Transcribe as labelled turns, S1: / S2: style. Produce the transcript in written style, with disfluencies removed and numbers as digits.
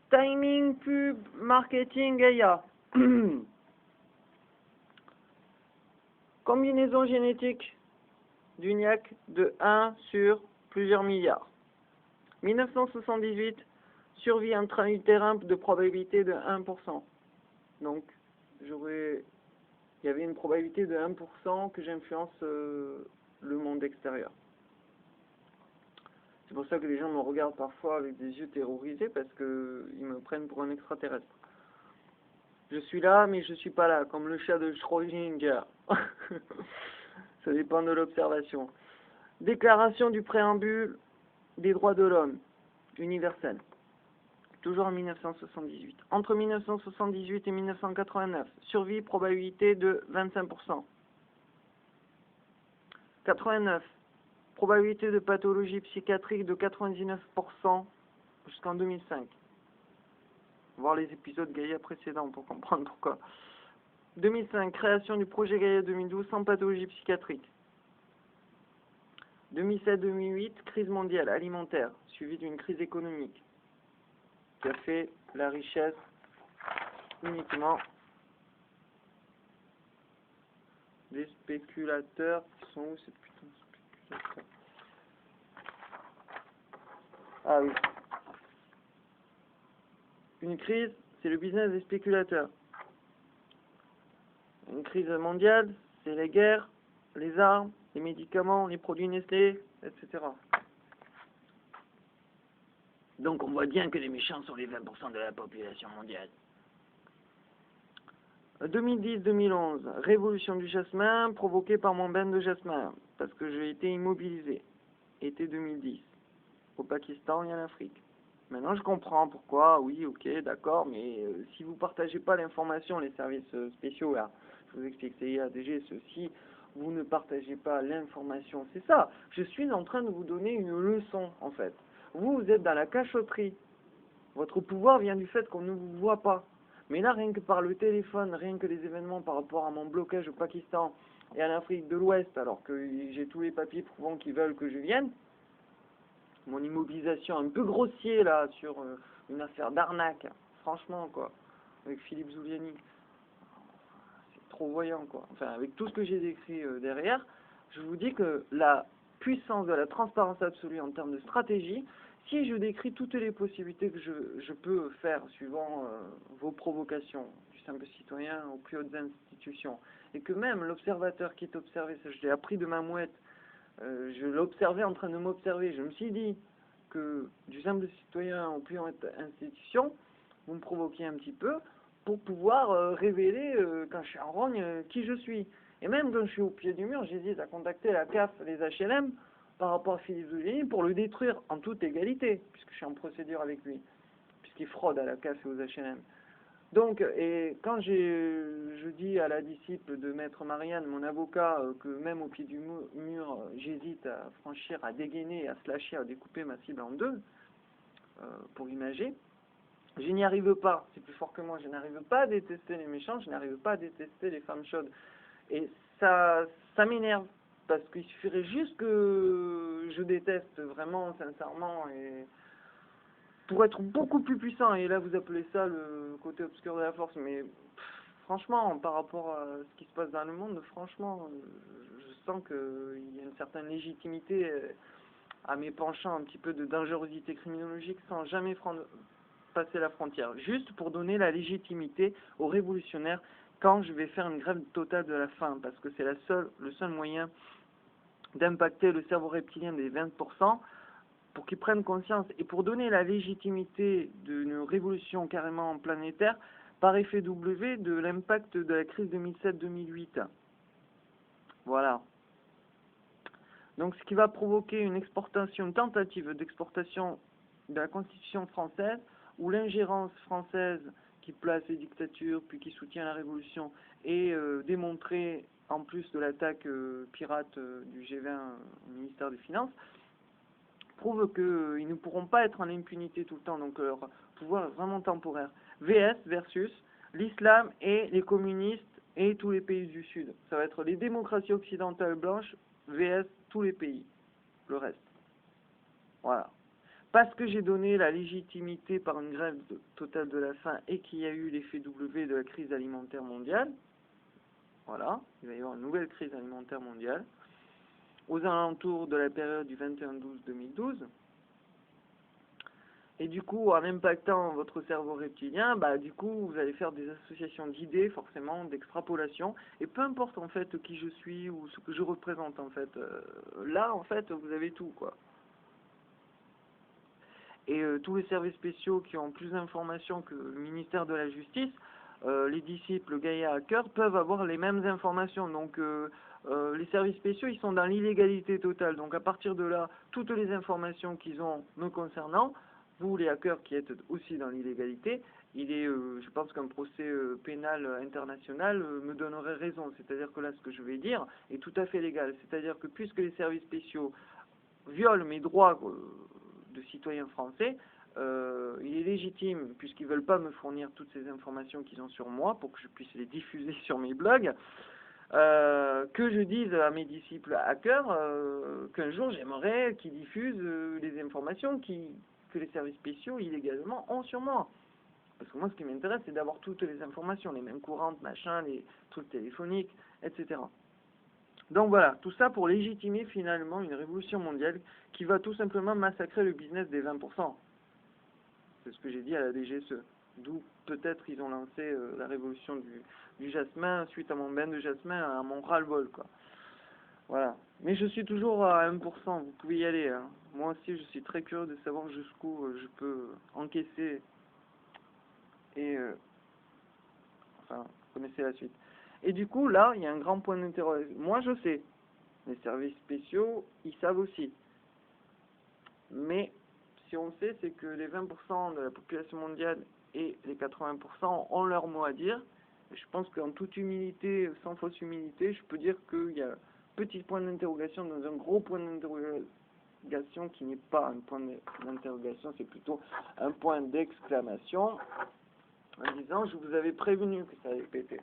S1: Timing, pub, marketing, Gaïa. Combinaison génétique d'UNIAC de 1 sur plusieurs milliards. 1978, survie intra-utérin de probabilité de 1%. Donc, il y avait une probabilité de 1% que j'influence le monde extérieur. C'est pour ça que les gens me regardent parfois avec des yeux terrorisés parce qu'ils me prennent pour un extraterrestre. Je suis là, mais je suis pas là, comme le chat de Schrödinger. Ça dépend de l'observation. Déclaration du préambule des droits de l'homme universel. Toujours en 1978. Entre 1978 et 1989, survie probabilité de 25%. 89, probabilité de pathologie psychiatrique de 99% jusqu'en 2005. Voir les épisodes Gaïa précédents pour comprendre pourquoi. 2005, création du projet Gaïa 2012 sans pathologie psychiatrique. 2007-2008, crise mondiale alimentaire, suivie d'une crise économique, qui a fait la richesse uniquement des spéculateurs. Qui sont où ces putains de spéculateurs? Ah oui. Une crise, c'est le business des spéculateurs. Une crise mondiale, c'est les guerres, les armes, les médicaments, les produits Nestlé, etc. Donc on voit bien que les méchants sont les 20% de la population mondiale. 2010-2011, révolution du jasmin provoquée par mon bain de jasmin, parce que j'ai été immobilisé. Été 2010, au Pakistan et en Afrique. Maintenant je comprends pourquoi, oui, ok, d'accord, mais si vous partagez pas l'information, les services spéciaux, là, je vous explique, CIA, DG, ceci, vous ne partagez pas l'information, c'est ça. Je suis en train de vous donner une leçon, en fait. Vous êtes dans la cachotterie. Votre pouvoir vient du fait qu'on ne vous voit pas. Mais là, rien que par le téléphone, rien que les événements par rapport à mon blocage au Pakistan et en Afrique de l'Ouest, alors que j'ai tous les papiers prouvant qu'ils veulent que je vienne, mon immobilisation un peu grossier là sur une affaire d'arnaque, franchement quoi, avec Philippe Zouliani, c'est trop voyant quoi. Enfin, avec tout ce que j'ai décrit derrière, je vous dis que la puissance de la transparence absolue en termes de stratégie, si je décris toutes les possibilités que je peux faire suivant vos provocations, du simple citoyen aux plus hautes institutions, et que même l'observateur qui est observé, ça je l'ai appris de ma mouette, je l'observais en train de m'observer, je me suis dit que du simple citoyen aux plus hautes institutions, vous me provoquez un petit peu pour pouvoir révéler, quand je suis en rogne, qui je suis. Et même quand je suis au pied du mur, j'hésite à contacter la CAF, les HLM, par rapport à Philippe Zouliani, pour le détruire en toute égalité, puisque je suis en procédure avec lui, puisqu'il fraude à la CAF et aux HLM. Donc, et quand je dis à la disciple de Maître Marianne, mon avocat, que même au pied du mur, j'hésite à franchir, à dégainer, à slasher, à découper ma cible en deux, pour imager, je n'y arrive pas, c'est plus fort que moi, je n'arrive pas à détester les méchants, je n'arrive pas à détester les femmes chaudes. Et ça m'énerve, parce qu'il suffirait juste que je déteste vraiment, sincèrement, et pour être beaucoup plus puissant, et là vous appelez ça le côté obscur de la force, mais franchement, par rapport à ce qui se passe dans le monde, franchement, je sens qu'il y a une certaine légitimité à mes penchants, un petit peu de dangerosité criminologique, sans jamais passer la frontière, juste pour donner la légitimité aux révolutionnaires quand je vais faire une grève totale de la faim, parce que c'est le seul moyen d'impacter le cerveau reptilien des 20%, pour qu'ils prennent conscience et pour donner la légitimité d'une révolution carrément planétaire par effet W de l'impact de la crise 2007-2008. Voilà. Donc ce qui va provoquer une tentative d'exportation de la Constitution française, ou l'ingérence française qui place les dictatures, puis qui soutient la révolution, et démontrer, en plus de l'attaque pirate du G20 au ministère des Finances, prouve qu'ils ne pourront pas être en impunité tout le temps, donc leur pouvoir est vraiment temporaire. VS versus l'islam et les communistes et tous les pays du Sud. Ça va être les démocraties occidentales blanches VS tous les pays, le reste. Voilà. parce que j'ai donné la légitimité par une grève totale de la faim et qu'il y a eu l'effet W de la crise alimentaire mondiale. Voilà, il va y avoir une nouvelle crise alimentaire mondiale aux alentours de la période du 21-12-2012. Et du coup, en impactant votre cerveau reptilien, du coup, vous allez faire des associations d'idées, forcément, d'extrapolation. Et peu importe, en fait, qui je suis ou ce que je représente, en fait. Là, en fait, vous avez tout, quoi. Et tous les services spéciaux qui ont plus d'informations que le ministère de la Justice, les disciples Gaïa Hacker peuvent avoir les mêmes informations. Donc, les services spéciaux, ils sont dans l'illégalité totale. Donc, à partir de là, toutes les informations qu'ils ont me concernant, vous, les hackers qui êtes aussi dans l'illégalité, je pense qu'un procès pénal international me donnerait raison. C'est-à-dire que là, ce que je vais dire est tout à fait légal. C'est-à-dire que puisque les services spéciaux violent mes droits de citoyen français, il est légitime, puisqu'ils ne veulent pas me fournir toutes ces informations qu'ils ont sur moi pour que je puisse les diffuser sur mes blogs, que je dise à mes disciples hackers qu'un jour j'aimerais qu'ils diffusent les informations que les services spéciaux illégalement ont sur moi. Parce que moi, ce qui m'intéresse, c'est d'avoir toutes les informations, les mêmes courantes, machin, les trucs téléphoniques, etc. Donc voilà, tout ça pour légitimer finalement une révolution mondiale qui va tout simplement massacrer le business des 20%. C'est ce que j'ai dit à la DGSE. D'où peut-être ils ont lancé la révolution du jasmin suite à mon bain de jasmin, à mon ras-le-bol, quoi. Voilà. Mais je suis toujours à 1%, vous pouvez y aller, hein. Moi aussi, je suis très curieux de savoir jusqu'où je peux encaisser. Et, enfin, vous connaissez la suite. Et du coup, là, il y a un grand point d'interrogation. Moi, je sais. Les services spéciaux, ils savent aussi. Mais si on sait, c'est que les 20% de la population mondiale et les 80% ont leur mot à dire. Et je pense qu'en toute humilité, sans fausse humilité, je peux dire qu'il y a un petit point d'interrogation dans un gros point d'interrogation qui n'est pas un point d'interrogation, c'est plutôt un point d'exclamation en disant « je vous avais prévenu que ça allait péter ».